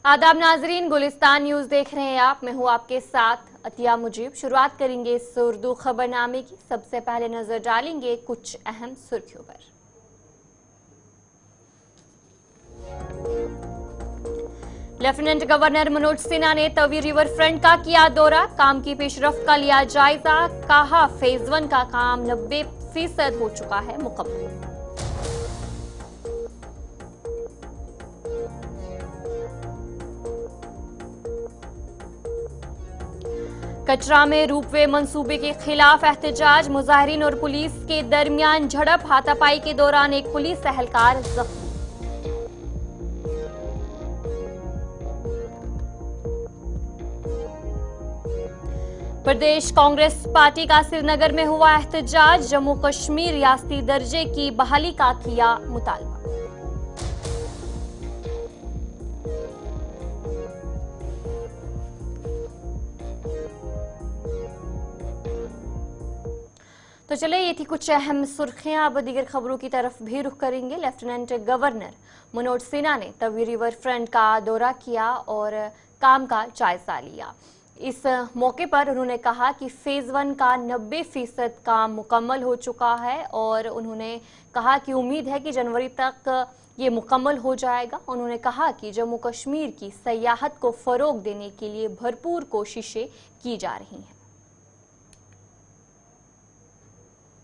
आदाब नाजरीन, गुलिस्तान न्यूज देख रहे हैं आप। मैं हूं आपके साथ अतिया मुजीब। शुरुआत करेंगे इस उर्दू खबरनामे की। सबसे पहले नजर डालेंगे कुछ अहम सुर्खियों पर। लेफ्टिनेंट गवर्नर मनोज सिन्हा ने तवी रिवर फ्रंट का किया दौरा, काम की पेशरफ्त का लिया जायजा। कहा फेज 1 का काम 90% हो चुका है मुकम्मल। कचरा में रोपवे मंसूबे के खिलाफ एहतजाज, मुजाहिरीन और पुलिस के दरमियान झड़प, हाथापाई के दौरान एक पुलिस एहलकार जख्मी। प्रदेश कांग्रेस पार्टी का श्रीनगर में हुआ एहतजाज, जम्मू कश्मीर रियासती दर्जे की बहाली का किया मुतालबा। तो चले, ये थी कुछ अहम सुर्खियां। अब दीगर खबरों की तरफ भी रुख करेंगे। लेफ्टिनेंट गवर्नर मनोज सिन्हा ने तवी रिवर फ्रंट का दौरा किया और काम का जायजा लिया। इस मौके पर उन्होंने कहा कि फेज 1 का 90% काम मुकम्मल हो चुका है और उन्होंने कहा कि उम्मीद है कि जनवरी तक ये मुकम्मल हो जाएगा। उन्होंने कहा कि जम्मू कश्मीर की सयाहत को फरोग देने के लिए भरपूर कोशिशें की जा रही हैं।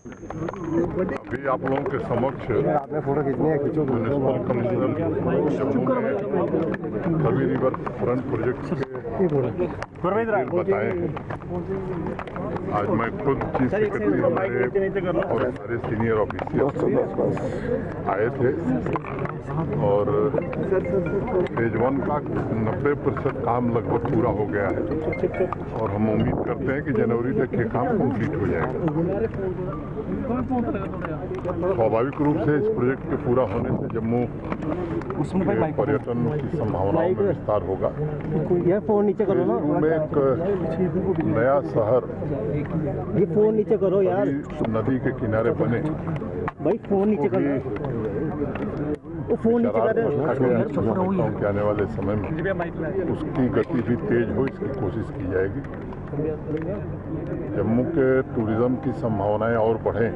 अभी आप लोगों के समक्ष फोटो खींचनी है, म्युनिसिपल कमिश्नर जम्मू ने तवी रिवर फ्रंट प्रोजेक्ट के बताए हैं। आज मैं खुद चीफ सेक्रेटरी हमारे और सारे सीनियर ऑफिसर्स आए थे और फेज 1 का 90% काम लगभग पूरा हो गया है और हम उम्मीद करते हैं कि जनवरी तक ये काम कंप्लीट हो जाएगा। स्वाभाविक रूप से इस प्रोजेक्ट के पूरा होने से जम्मू के पर्यटन की संभावनाओं में विस्तार होगा। फोन नीचे करो ना, में एक नया शहर ये फोन नीचे करो यार, नदी के किनारे बने। भाई फोन नीचे करो, वो फोन नीचे कर के आने वाले समय में उसकी गति भी तेज हो, इसकी कोशिश की जाएगी। जम्मू के टूरिज्म की संभावनाएं और बढ़ें,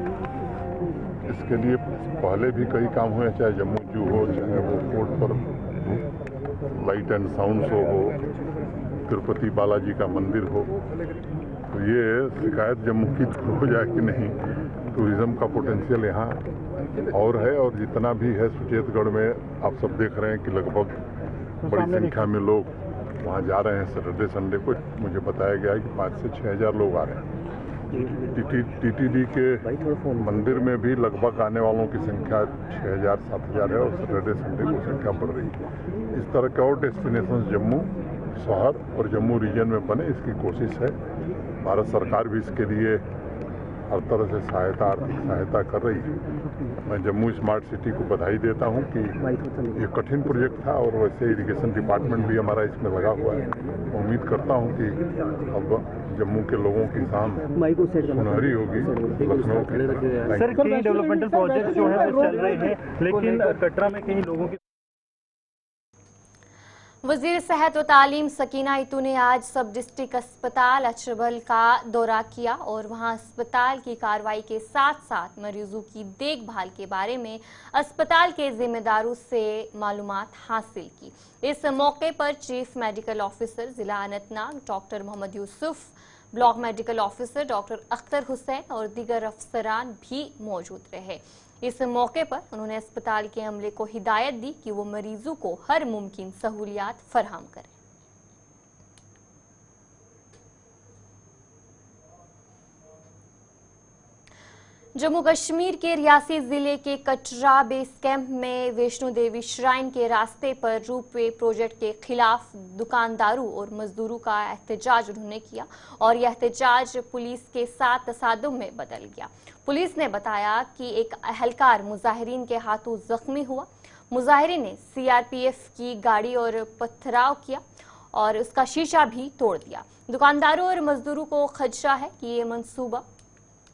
इसके लिए पहले भी कई काम हुए, चाहे जम्मू जू हो, चाहे वो पोर्ट पर लाइट एंड साउंड शो हो, तिरुपति बालाजी का मंदिर हो। तो ये शिकायत जम्मू की हो जाए कि नहीं, टूरिज्म का पोटेंशियल यहाँ और है। और जितना भी है सुचेतगढ़ में आप सब देख रहे हैं कि लगभग बड़ी संख्या में लोग वहाँ जा रहे हैं। सैटरडे संडे को मुझे बताया गया है कि 5 से 6 हज़ार लोग आ रहे हैं। टीटीडी के मंदिर में भी लगभग आने वालों की संख्या 6,000-7,000 है और सैटरडे संडे को संख्या बढ़ रही है। इस तरह के और डेस्टिनेशन जम्मू शहर और जम्मू रीजन में बने, इसकी कोशिश है। भारत सरकार भी इसके लिए हर तरह से आर्थिक सहायता कर रही है। मैं जम्मू स्मार्ट सिटी को बधाई देता हूं कि ये कठिन प्रोजेक्ट था और वैसे इरिगेशन डिपार्टमेंट भी हमारा इसमें लगा हुआ है। उम्मीद करता हूं कि अब जम्मू के लोगों की शाम सुनहरी होगी लखनऊ की। सर, कई डेवलपमेंटल प्रोजेक्ट जो है वो चल रहे हैं, लेकिन कटरा में कई लोगों की। वजीर सेहत व तालीम सकीना इतू ने आज सब डिस्ट्रिक्ट अस्पताल अचरबल का दौरा किया और वहां अस्पताल की कार्रवाई के साथ साथ मरीजों की देखभाल के बारे में अस्पताल के जिम्मेदारों से मालूमात हासिल की। इस मौके पर चीफ मेडिकल ऑफिसर जिला Anantnag doctor Mohammad Yusuf, block medical officer doctor Akhtar Hussain और दीगर अफसरान भी मौजूद रहे। इस मौके पर उन्होंने अस्पताल के अमले को हिदायत दी कि वो मरीजों को हर मुमकिन सहूलियात फराहम करें। जम्मू कश्मीर के रियासी जिले के कटरा बेस कैंप में वैष्णो देवी श्राइन के रास्ते पर रोपवे प्रोजेक्ट के खिलाफ दुकानदारों और मजदूरों का एहतजाज उन्होंने किया और यह एहतजाज पुलिस के साथ तसादुम में बदल गया। पुलिस ने बताया कि एक एहलकार मुजाहिरीन के हाथों जख्मी हुआ। मुजाहिरीन ने सीआरपीएफ की गाड़ी और पथराव किया और उसका शीशा भी तोड़ दिया। दुकानदारों और मजदूरों को खदशा है कि ये मंसूबा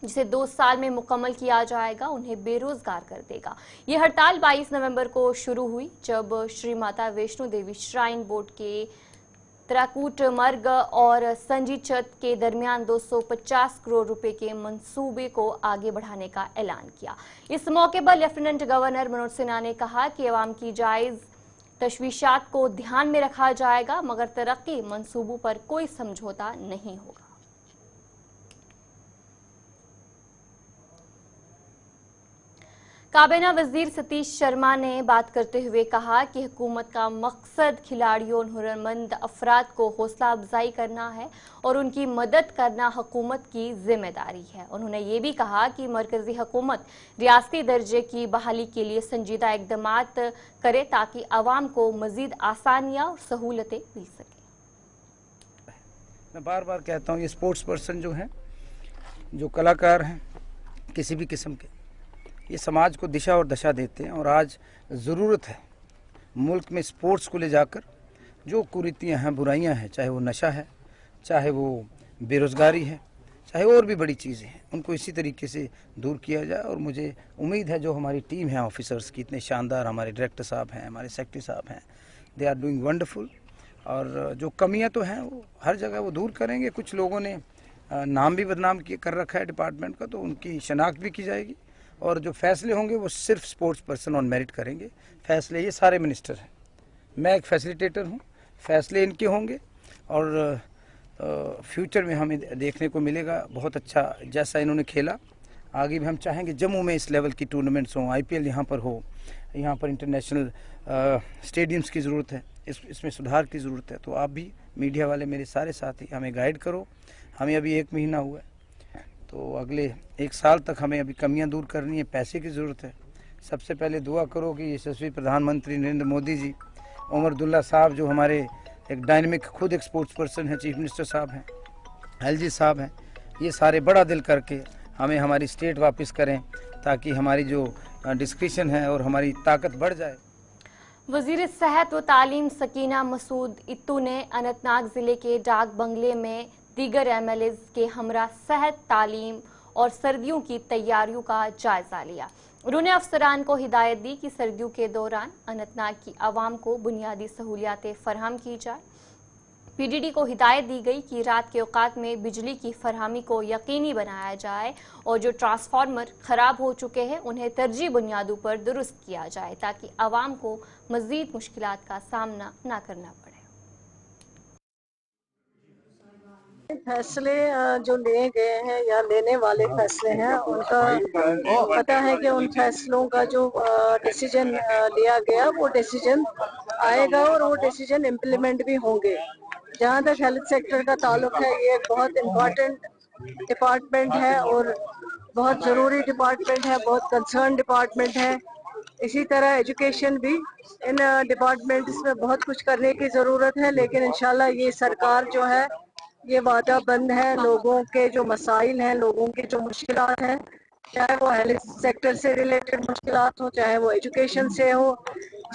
जिसे 2 साल में मुकम्मल किया जाएगा, उन्हें बेरोजगार कर देगा। ये हड़ताल 22 नवंबर को शुरू हुई, जब श्री माता वैष्णो देवी श्राइन बोर्ड के त्राकुट मर्ग और संजीचत के दरमियान 250 करोड़ रुपए के मंसूबे को आगे बढ़ाने का ऐलान किया। इस मौके पर लेफ्टिनेंट गवर्नर मनोज सिन्हा ने कहा कि अवाम की जायज तशवीशात को ध्यान में रखा जाएगा, मगर तरक्की मंसूबों पर कोई समझौता नहीं होगा। काबीना वजीर सतीश शर्मा ने बात करते हुए कहा कि हुकूमत का मकसद खिलाड़ियों और हुनरमंद अफराद को हौसला अफजाई करना है और उनकी मदद करना हुकूमत की जिम्मेदारी है। उन्होंने ये भी कहा कि मरकजी हुकूमत रियासती दर्जे की बहाली के लिए संजीदा इकदाम करे ताकि आवाम को मजीद आसानियाँ और सहूलतें मिल सकें। मैं बार बार कहता हूँ, ये स्पोर्ट्स पर्सन जो हैं, जो कलाकार हैं किसी भी किस्म के, ये समाज को दिशा और दशा देते हैं। और आज ज़रूरत है मुल्क में स्पोर्ट्स को ले जाकर जो कुरीतियाँ हैं, बुराइयाँ हैं, चाहे वो नशा है, चाहे वो बेरोज़गारी है, चाहे और भी बड़ी चीज़ें हैं, उनको इसी तरीके से दूर किया जाए। और मुझे उम्मीद है जो हमारी टीम है ऑफिसर्स की, इतने शानदार हमारे डायरेक्टर साहब हैं, हमारे सेक्रेटरी साहब हैं, दे आर डूइंग वंडरफुल। और जो कमियाँ तो हैं वो हर जगह वो दूर करेंगे। कुछ लोगों ने नाम भी बदनाम कर रखा है डिपार्टमेंट का, तो उनकी शनाख्त भी की जाएगी। और जो फैसले होंगे वो सिर्फ स्पोर्ट्स पर्सन ऑन मेरिट करेंगे। फैसले ये सारे मिनिस्टर हैं, मैं एक फैसिलिटेटर हूँ, फैसले इनके होंगे। और फ्यूचर में हमें देखने को मिलेगा बहुत अच्छा, जैसा इन्होंने खेला आगे भी हम चाहेंगे जम्मू में इस लेवल की टूर्नामेंट्स हों, IPL यहाँ पर हो, यहाँ पर इंटरनेशनल स्टेडियम्स की ज़रूरत है, इसमें सुधार की ज़रूरत है। तो आप भी मीडिया वाले मेरे सारे साथी हमें गाइड करो। हमें अभी 1 महीना हुआ है, तो अगले 1 साल तक हमें अभी कमियां दूर करनी है, पैसे की ज़रूरत है। सबसे पहले दुआ करो कि यशस्वी प्रधानमंत्री नरेंद्र मोदी जी, उमर अब्दुल्ला साहब जो हमारे एक डायनेमिक खुद एक स्पोर्ट्स पर्सन हैं, चीफ मिनिस्टर साहब हैं, LG साहब हैं, ये सारे बड़ा दिल करके हमें हमारी स्टेट वापस करें ताकि हमारी जो डिस्क्रिप्शन है और हमारी ताकत बढ़ जाए। वजीर सेहत व तालीम सकीना मसूद इत्तू ने अनंतनाग जिले के डाक बंगले में दीगर MLAs के हमरा सेहत, तालीम और सर्दियों की तैयारियों का जायजा लिया। उन्होंने अफसरान को हिदायत दी कि सर्दियों के दौरान अनंतनाग की आवाम को बुनियादी सहूलियातें फराहम की जाए। PDD को हिदायत दी गई कि रात के औकात में बिजली की फरहमी को यकीनी बनाया जाए और जो ट्रांसफार्मर खराब हो चुके हैं उन्हें तरजीह बुनियादों पर दुरुस्त किया जाए ताकि आवाम को मजीद मुश्किलात का सामना न करना पड़े। फैसले जो लिए गए हैं या लेने वाले फैसले हैं, उनका पता है कि उन फैसलों का जो डिसीजन लिया गया वो डिसीजन आएगा और वो डिसीजन इम्प्लीमेंट भी होंगे। जहाँ तक हेल्थ सेक्टर का ताल्लुक है, ये एक बहुत इम्पोर्टेंट डिपार्टमेंट है और बहुत ज़रूरी डिपार्टमेंट है, बहुत कंसर्न डिपार्टमेंट है। इसी तरह एजुकेशन भी, इन डिपार्टमेंट्स में बहुत कुछ करने की ज़रूरत है, लेकिन इंशाल्लाह ये सरकार जो है ये वादा बंद है। लोगों के जो मसाइल हैं, लोगों की जो मुश्किलात हैं, चाहे वो हेल्थ सेक्टर से रिलेटेड मुश्किलात हो, चाहे वो एजुकेशन से हो,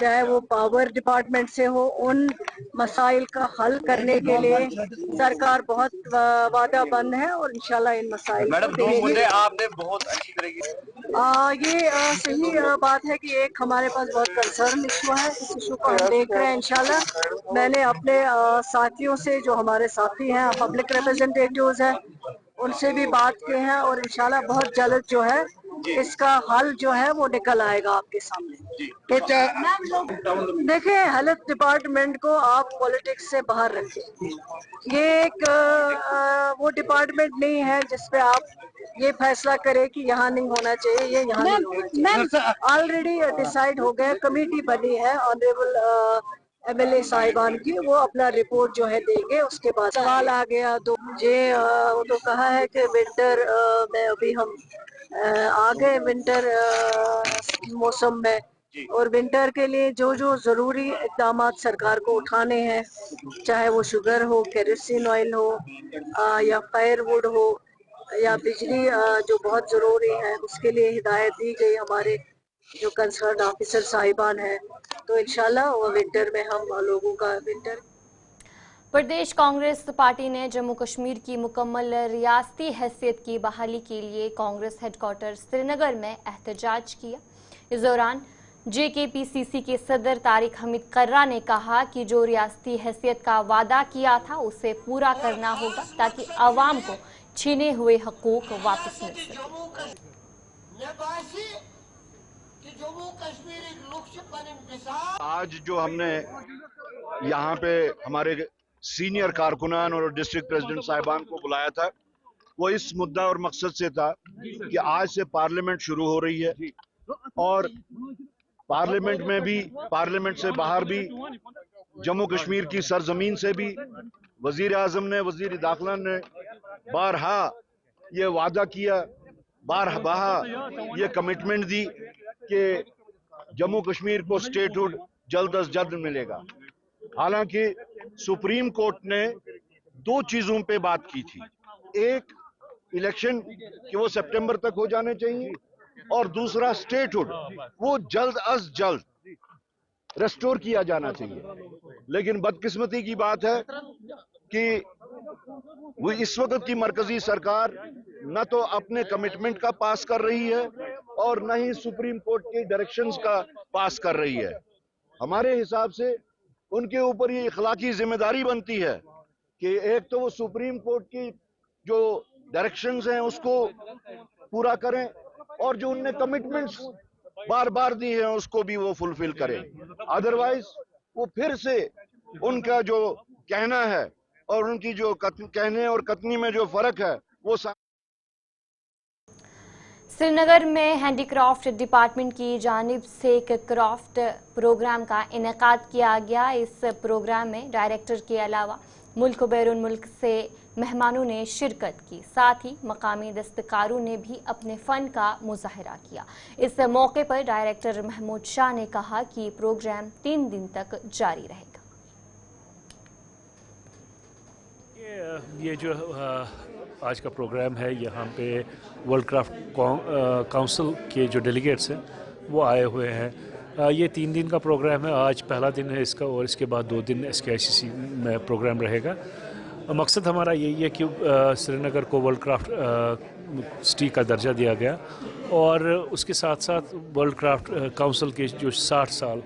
चाहे वो पावर डिपार्टमेंट से हो, उन मसाइल का हल करने के लिए सरकार बहुत वादा बंद है और इंशाल्लाह इन मसाइल मैडम 2 मुद्दे आपने बहुत अच्छी तरीके ये सही बात है कि एक हमारे पास बहुत कंसर्न इशू है, इस इशू को हम देख रहे हैं। इंशाल्लाह मैंने अपने साथियों से, जो हमारे साथी हैं पब्लिक रिप्रेजेंटेटिव्स हैं, उनसे भी बात की है और इंशाल्लाह बहुत जल्द जो है इसका हल जो है वो निकल आएगा आपके सामने। तो देखिए, हेल्थ डिपार्टमेंट को आप पॉलिटिक्स से बाहर रखें। ये एक वो डिपार्टमेंट नहीं है जिसपे आप ये फैसला करे कि यहाँ नहीं होना चाहिए, ये यहाँ नहीं होना चाहिए। ऑलरेडी डिसाइड हो गया, कमेटी बनी है ऑनरेबल MLA साहिबान की, वो अपना रिपोर्ट जो है देंगे। उसके बाद सवाल आ गया तो मुझे वो तो कहा है कि विंटर में अभी हम आ गए विंटर मौसम में, और विंटर के लिए जो जो ज़रूरी इक़दाम सरकार को उठाने हैं, चाहे वो शुगर हो, केरोसिन ऑयल हो, या फायरवुड हो, या बिजली जो बहुत ज़रूरी है, उसके लिए हिदायत दी गई हमारे जो कंसर्न ऑफिसर साहिबान हैं। तो इंशाल्लाह वो विंटर में हम लोगों का विंटर प्रदेश कांग्रेस पार्टी ने जम्मू कश्मीर की मुकम्मल रियासती हैसियत की बहाली के लिए कांग्रेस हेडक्वार्टर श्रीनगर में एहतजाज किया। इस दौरान JKPCC के सदर तारिक हमीद कर्रा ने कहा कि जो रियासती हैसियत का वादा किया था उसे पूरा करना होगा ताकि आवाम को छीने हुए हकूक वापस मिल सके। आज जो हमने यहाँ पे हमारे सीनियर कारकुनान और डिस्ट्रिक्ट प्रेसिडेंट साहिबान को बुलाया था, वो इस मुद्दा और मकसद से था कि आज से पार्लियामेंट शुरू हो रही है और पार्लियामेंट में भी, पार्लियामेंट से बाहर भी, जम्मू कश्मीर की सरजमीन से भी वजीर आजम ने, वजीर दाखिला ने बारहा ये वादा किया, बारहा ये कमिटमेंट दी कि जम्मू कश्मीर को स्टेटहुड जल्द अज जल्द मिलेगा। हालांकि सुप्रीम कोर्ट ने दो चीजों पे बात की थी, एक इलेक्शन कि वो सितंबर तक हो जाने चाहिए और दूसरा स्टेटहुड वो जल्द अज जल्द रेस्टोर किया जाना चाहिए। लेकिन बदकिस्मती की बात है कि वो इस वक्त की मरकजी सरकार न तो अपने कमिटमेंट का पास कर रही है और न ही सुप्रीम कोर्ट के डायरेक्शंस का पास कर रही है। हमारे हिसाब से उनके ऊपर ये इखलाकी जिम्मेदारी बनती है कि एक तो वो सुप्रीम कोर्ट की जो डायरेक्शंस हैं उसको पूरा करें और जो उनने कमिटमेंट्स बार बार दी हैं उसको भी वो फुलफिल करें। अदरवाइज वो फिर से उनका जो कहना है और उनकी जो कहने और कथनी में जो फर्क है वो श्रीनगर में हैंडीक्राफ्ट डिपार्टमेंट की जानिब से एक क्राफ्ट प्रोग्राम का इनेकाद किया गया। इस प्रोग्राम में डायरेक्टर के अलावा मुल्क बैरून मुल्क से मेहमानों ने शिरकत की, साथ ही मकामी दस्तकारों ने भी अपने फन का मुजाहरा किया। इस मौके पर डायरेक्टर महमूद शाह ने कहा कि प्रोग्राम 3 दिन तक जारी रहेगा। ये जो आज का प्रोग्राम है, यहाँ पे वर्ल्ड क्राफ्ट काउंसिल के जो डेलीगेट्स हैं वो आए हुए हैं। ये 3 दिन का प्रोग्राम है, आज पहला दिन है इसका और इसके बाद 2 दिन SKICC में प्रोग्राम रहेगा। मकसद हमारा यही है कि श्रीनगर को वर्ल्ड क्राफ्ट सिटी का दर्जा दिया गया और उसके साथ साथ वर्ल्ड क्राफ्ट काउंसिल के जो 60 साल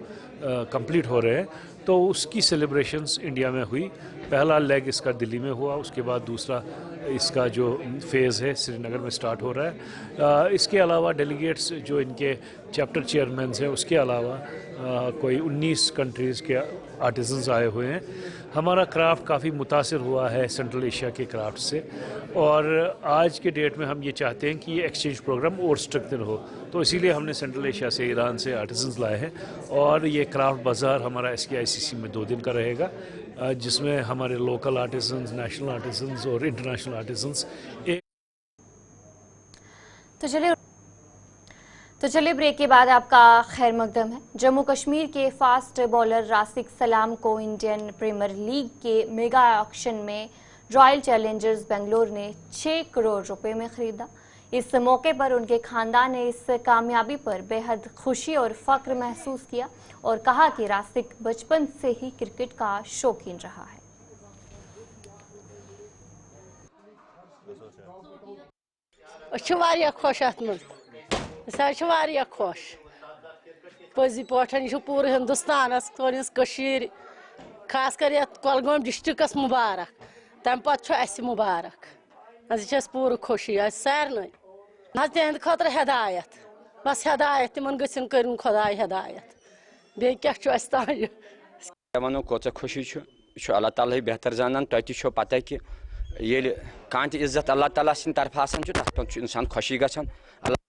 कंप्लीट हो रहे हैं तो उसकी सेलिब्रेशंस इंडिया में हुई। पहला लेग इसका दिल्ली में हुआ, उसके बाद दूसरा इसका जो फेज़ है श्रीनगर में स्टार्ट हो रहा है। इसके अलावा डेलीगेट्स जो इनके चैप्टर चेयरमैन हैं उसके अलावा कोई 19 कंट्रीज़ के आर्टिजन्स आए हुए हैं। हमारा क्राफ्ट काफ़ी मुतासिर हुआ है सेंट्रल एशिया के क्राफ्ट से और आज के डेट में हम ये चाहते हैं कि ये एक्सचेंज प्रोग्राम और स्ट्रक्चर हो, तो इसीलिए हमने सेंट्रल एशिया से, ईरान से आर्टिजन्स लाए हैं और ये क्राफ्ट बाज़ार हमारा SKICC में 2 दिन का रहेगा जिसमें हमारे लोकल आर्टिजन्स, नेशनल आर्टिजन्स और इंटरनेशनल आर्टिजन्स। तो चलिए ब्रेक के बाद आपका खैर मकदम है। जम्मू कश्मीर के फास्ट बॉलर रासिक सलाम को इंडियन प्रीमियर लीग के मेगा ऑक्शन में रॉयल चैलेंजर्स बेंगलोर ने 6 करोड़ रुपए में खरीदा। इस मौके पर उनके खानदान ने इस कामयाबी पर बेहद खुशी और फख्र महसूस किया और कहा कि रासिक बचपन से ही क्रिकेट का शौकीन रहा है। खुश पजी पान यह पूरे हिंदुस्तान खास कर कुलगाम डिस्ट्रिक्स मुबारक, तम पे मुबारक पूरे खुशी सारे तिहद खतर हदायत, बस हदायत तिमन गन कर खुदा हदायत बे क्या वनो कोच खुशी अल्लाह ताला बेहतर जानान, तुम पता कि ये कह इज्जत अल्लाह ताला सिंद तरफ तथ पे इंसान खुशी गसान। अल्लाह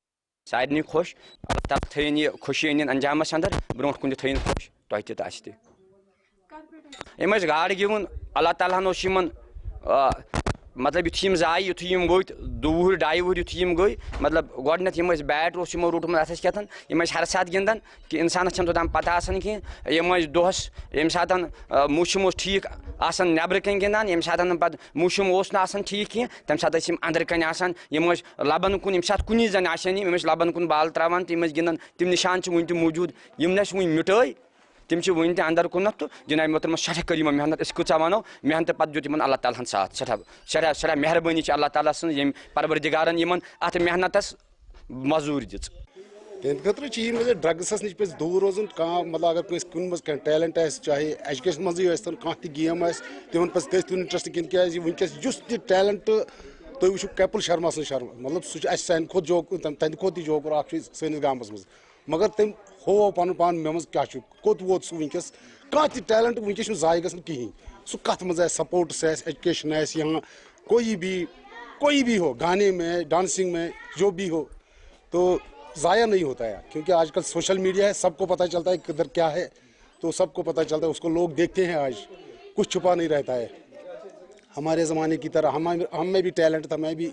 सारे खुश, अल्लाह ताला थन यह खुशी अन अंजामस अंदर ब्रो कुन थन खुश तुम गाड़ गिवन अल्लाह ताला मतलब युम जाए युथ गई 2 वुहर 2.5 वुहर युथ गई मतलब गोडनथ बैट रोमो रोटमुत अथ कथन हर सात गिंदन कि इंसान तोताम पता कहें दोहस ये सात मौसम ठीक नबर कन गिंदान ये सात पे मौसम ठीक कह तम सात अंदर कन लबन कुन कुन जन लबन कुन बाल त्रावान तम गिंदन तम निशान वन मौजूद यम वन मिटे तिम वन अंदर कुनत तो जनाब मोहतरम सठा करीम मेहनत कचा वनो मेहनत पे दित अल्लाह ताला साथ सठा मेहरबानी अल्लाह ताला सम परवरदिगारन अत मेहनतस मजूर दिज तहद खतर ड्रग्स नश पे दूर रोजन मतलब अगर कुन मज टैलेंट चाहे एजुकेशन मजी कह गेम तिमन पे तथ इंटरेस्ट गिंद क्या वनकस टैलेंट तुम वो कपिल शर्मा शर्मा मतलब सह सान खुद जोक तंद खुद जोकर सैनिस गामस मज मगर तम हो पन पान मे मज क्या कोत वोत सह वनकस कह टैलेंट वनकस जाय गन कहीं सह कत मज सपोर्ट्स एजुकेशन यहाँ कोई भी हो गाने में डांसिंग में जो भी हो तो ज़ाया नहीं होता है क्योंकि आजकल सोशल मीडिया है सबको पता चलता है किधर क्या है तो सबको पता चलता है उसको लोग देखते हैं आज कुछ छुपा नहीं रहता है हमारे ज़माने की तरह हम में भी टैलेंट था मैं भी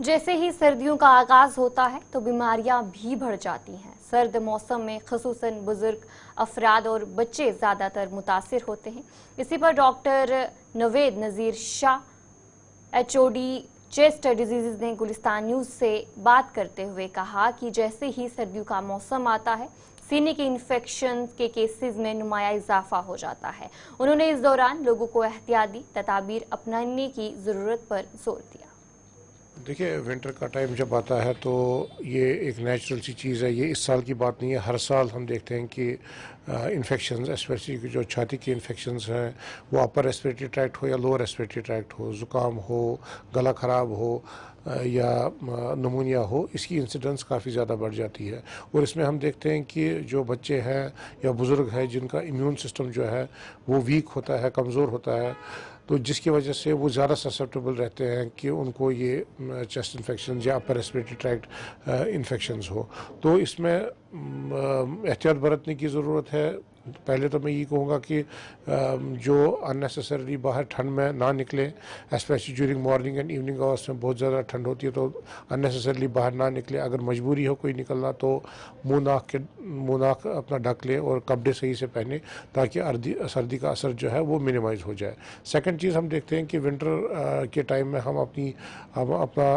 जैसे ही सर्दियों का आगाज होता है तो बीमारियां भी बढ़ जाती हैं। सर्द मौसम में ख़ुसूसन बुजुर्ग अफराद और बच्चे ज़्यादातर मुतासिर होते हैं। इसी पर डॉक्टर नवेद नज़ीर शाह HOD चेस्ट डिजीज़ ने गुलिस्तान न्यूज़ से बात करते हुए कहा कि जैसे ही सर्दियों का मौसम आता है सीने के इन्फेक्शन के केसेस में नुमाया इजाफा हो जाता है। उन्होंने इस दौरान लोगों को एहतियाती तदाबीर अपनाने की ज़रूरत पर जोर दिया। देखिए विंटर का टाइम जब आता है तो ये एक नेचुरल सी चीज़ है, ये इस साल की बात नहीं है। हर साल हम देखते हैं कि इन्फेक्शंस स्पेशली जो छाती के इन्फेक्शंस हैं वो अपर रेस्पिरेटरी ट्रैक्ट हो या लोअर रेस्पिरेटरी ट्रैक्ट हो, ज़ुकाम हो, गला ख़राब हो या नमूनिया हो, इसकी इंसिडेंस काफ़ी ज़्यादा बढ़ जाती है। और इसमें हम देखते हैं कि जो बच्चे हैं या बुज़ुर्ग हैं जिनका इम्यून सिस्टम जो है वो वीक होता है, कमज़ोर होता है, तो जिसकी वजह से वो ज़्यादा ससेप्टेबल रहते हैं कि उनको ये चेस्ट इन्फेक्शन या अपर रेस्पिरेटरी ट्रैक्ट इन्फेक्शंस हो। तो इसमें एहतियात बरतने की ज़रूरत है। पहले तो मैं ये कहूँगा कि जो अननेसेसरी बाहर ठंड में ना निकले, specially during morning and evening hours में बहुत ज़्यादा ठंड होती है तो अननेसेसरली बाहर ना निकले। अगर मजबूरी हो कोई निकलना तो मुँह नाक अपना ढक ले और कपड़े सही से पहने ताकि सर्दी का असर जो है वो मिनिमाइज़ हो जाए। सेकंड चीज़ हम देखते हैं कि विंटर के टाइम में हम अपना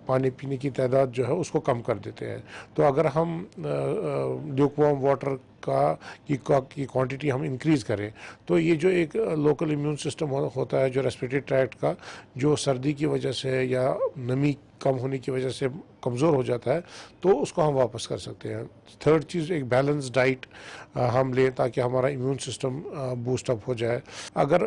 पानी पीने की तादाद जो है उसको कम कर देते हैं। तो अगर हम ल्यूकवार्म वाटर की क्वांटिटी हम इंक्रीज़ करें तो ये जो एक लोकल इम्यून सिस्टम होता है जो रेस्पिरेटरी ट्रैक्ट का, जो सर्दी की वजह से या नमी कम होने की वजह से कमज़ोर हो जाता है तो उसको हम वापस कर सकते हैं। थर्ड चीज़ एक बैलेंस डाइट हम लें ताकि हमारा इम्यून सिस्टम बूस्ट अप हो जाए। अगर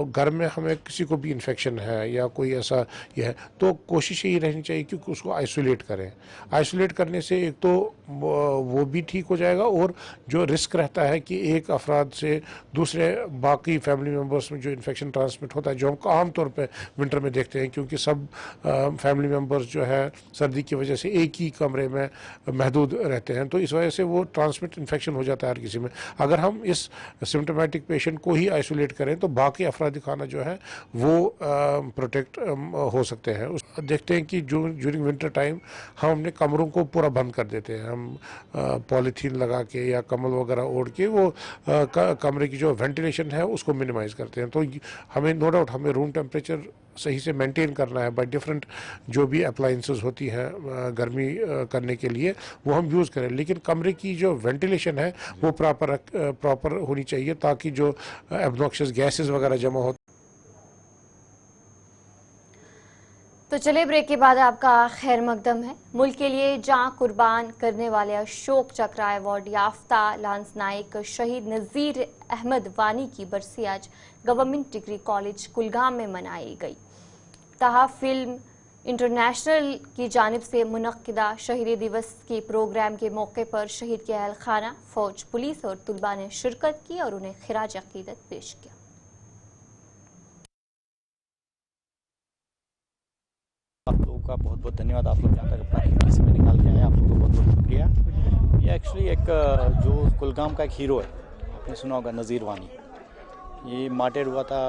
घर में हमें किसी को भी इन्फेक्शन है या कोई ऐसा ये है तो कोशिश यही रहनी चाहिए कि उसको आइसोलेट करें। आइसोलेट करने से एक तो वो भी ठीक हो जाएगा और जो रिस्क रहता है कि एक अफराद से दूसरे बाकी फैमिली मेम्बर्स में जो इन्फेक्शन ट्रांसमिट होता है, जो हम आम तौर पे विंटर में देखते हैं क्योंकि सब फैमिली मेम्बर्स जो है सर्दी की वजह से एक ही कमरे में महदूद रहते हैं तो इस वजह से वो ट्रांसमिट इन्फेक्शन हो जाता है हर किसी में। अगर हम इस सिम्टोमेटिक पेशेंट को ही आइसोलेट करें तो बाकी अफराद खाना जो है वो प्रोटेक्ट हो सकते हैं। देखते हैं कि ड्यूरिंग विंटर टाइम हम अपने कमरों को पूरा बंद कर देते हैं। हम पॉलीथीन लगा के या कम्बल वगैरह ओढ़ के वो कमरे की जो वेंटिलेशन है उसको मिनिमाइज़ करते हैं। तो हमें नो डाउट हमें रूम टेम्परेचर सही से मेंटेन करना है बाय डिफरेंट जो भी अप्लाइंसेस होती हैं गर्मी करने के लिए वो हम यूज़ करें, लेकिन कमरे की जो वेंटिलेशन है वो प्रॉपर होनी चाहिए ताकि जो एब्नॉक्शियस गैसेस वगैरह जमा हो। तो चले ब्रेक के बाद आपका खैर मकदम है। मुल्क के लिए जान कुर्बान करने वाले अशोक चक्र अवार्ड याफ्ता लांस नायक शहीद नज़ीर अहमद वानी की बरसी आज गवर्नमेंट डिग्री कॉलेज कुलगाम में मनाई गई। तहा फिल्म इंटरनेशनल की जानिब से मुनक्किदा शहीद दिवस के प्रोग्राम के मौके पर शहीद के अहल खाना, फौज, पुलिस और तुलबा ने शिरकत की और उन्हें खिराज अकीदत पेश किया। आप लोगों का बहुत बहुत धन्यवाद। आप लोग जहाँ तक अपना कीमती समय निकाल के आए, आप लोगों का बहुत बहुत शुक्रिया। ये एक्चुअली एक जो कुलगाम का एक हीरो है, आपने सुना होगा नज़ीर वानी, ये मार्टेड हुआ था,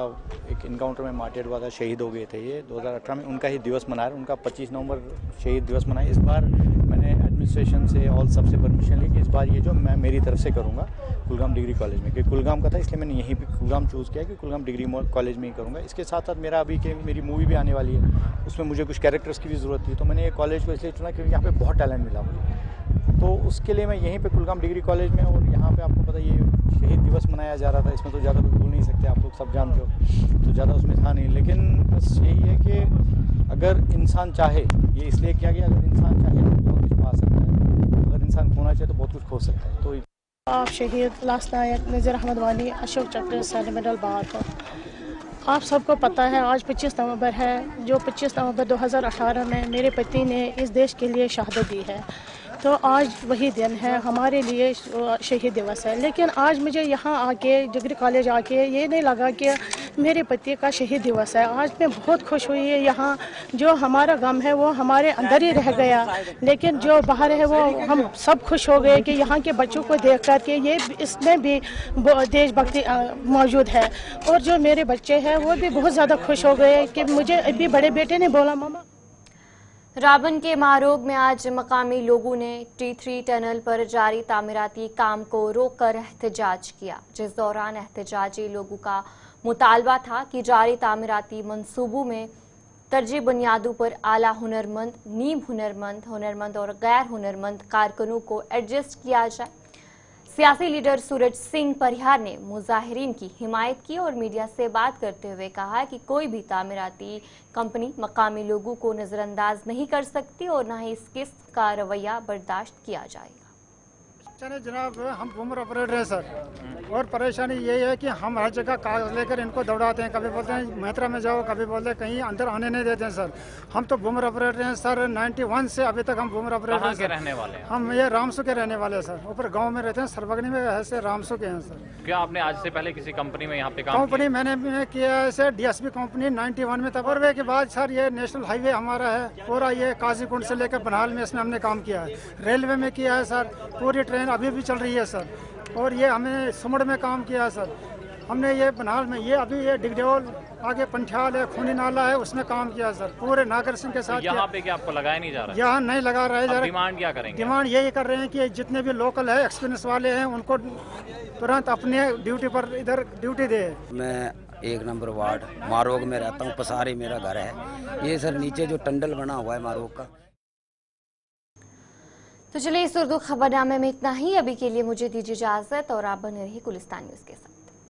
एक इनकाउंटर में मार्टेड हुआ था, शहीद हो गए थे। ये 2018 में उनका ही दिवस मनाया, उनका 25 नवंबर शहीद दिवस मनाया। इस बार मैंने एडमिनिस्ट्रेशन से ऑल सबसे परमिशन ली कि इस बार ये जो मैं मेरी तरफ से करूँगा कुलगाम डिग्री कॉलेज में, क्योंकि कुलगाम का था इसलिए मैंने यहीं पे कुलगाम चूज़ किया कि कुलगाम डिग्री कॉलेज में ही करूँगा। इसके साथ साथ मेरा अभी कि मेरी मूवी भी आने वाली है, उसमें मुझे कुछ कैरेक्टर्स की भी ज़रूरत थी, तो मैंने ये कॉलेज को इसलिए चुना क्योंकि यहाँ पे बहुत टैलेंट मिला मुझे। तो उसके लिए मैं यहीं पे कुलगाम डिग्री कॉलेज में, और यहाँ पे आपको पता ये शहीद दिवस मनाया जा रहा था, इसमें तो ज़्यादा कुछ बोल नहीं सकते, आप लोग सब जानते हो, तो ज़्यादा उसमें था नहीं। लेकिन बस यही है कि अगर इंसान चाहे, ये इसलिए किया गया, अगर इंसान चाहे तो बहुत कुछ पा सकता है, अगर इंसान खोना चाहे तो बहुत कुछ खो सकता है। तो आप शहीद लांस नायक नज़ीर अहमद वानी अशोक चक्र सैन्य मेडल बात। आप सबको पता है आज 25 नवंबर है, जो 25 नवंबर 2018 में मेरे पति ने इस देश के लिए शहादत दी है। तो आज वही दिन है, हमारे लिए शहीद दिवस है। लेकिन आज मुझे यहाँ आके डिग्री कॉलेज आके ये नहीं लगा कि मेरे पति का शहीद दिवस है। आज मैं बहुत खुश हुई है, यहाँ जो हमारा गम है वो हमारे अंदर ही रह गया, लेकिन जो बाहर है वो हम सब खुश हो गए कि यहाँ के बच्चों को देख कर के ये इसमें भी देशभक्ति मौजूद है। और जो मेरे बच्चे हैं वो भी बहुत ज़्यादा खुश हो गए कि मुझे अभी बड़े बेटे ने बोला मामा। राबन के मारोग में आज मकामी लोगों ने T3 टनल पर जारी तामीराती काम को रोककर एहतजाज किया, जिस दौरान एहतजाजी लोगों का मुतालबा था कि जारी तामीराती मंसूबों में तरजीह बुनियादों पर आला हुनरमंद, नीम हुनरमंद और गैर हुनरमंद कारकुनों को एडजस्ट किया जाए। सियासी लीडर सूरज सिंह परिहार ने मुजाहिरीन की हिमायत की और मीडिया से बात करते हुए कहा कि कोई भी तामीराती कंपनी मकामी लोगों को नज़रअंदाज नहीं कर सकती और न ही इस किस्म का रवैया बर्दाश्त किया जाएगा। जनाब, हम बूमर ऑपरेटर हैं सर, और परेशानी यही है कि हम हर जगह कागज लेकर इनको दौड़ाते हैं, कभी बोलते हैं मेहतरा में जाओ, कभी बोलते हैं कहीं अंदर आने नहीं देते हैं सर। हम तो बूमर ऑपरेटर हैं सर, 91 से अभी तक हम बूमर ऑपरेटर हैं। रहने वाले हैं? हम ये रामसू के रहने वाले हैं सर, ऊपर गाँव में रहते हैं, सरबगनी में ऐसे रामसू के हैं सर। क्या आपने आज से पहले किसी कंपनी में यहाँ पे काम कंपनी मैंने किया है सर, DSB कंपनी 91 में। तब और के बाद सर ये नेशनल हाईवे हमारा है पूरा, ये काजीकुंड से लेकर बनहाल में इसमें हमने काम किया है। रेलवे में किया है सर, पूरी ट्रेन अभी भी चल रही है सर। और ये हमें सुमड़ में काम किया है सर, हमने ये बनहाल में, ये अभी ये डिगडोल आगे पंचाल है, खूनी नाला है, उसमें काम किया है सर, पूरे नागर सिंह के साथ। यहाँ पे क्या आपको लगाया नहीं जा रहा? यहाँ नहीं लगा रहे जा रहा। डिमांड क्या करेंगे? डिमांड यही कर रहे हैं कि जितने भी लोकल है, एक्सपीरियंस वाले हैं, उनको तुरंत अपने ड्यूटी पर इधर ड्यूटी दे। मैं 1 नंबर वार्ड मारोग में रहता हूँ, पसारी मेरा घर है। ये सर नीचे जो टंडल बना हुआ है मारोग का। तो चलिए इस उर्दू खबरनामे में इतना ही। अभी के लिए मुझे दीजिए इजाजत और आप बने रहिए गुलिस्तान न्यूज़ के साथ।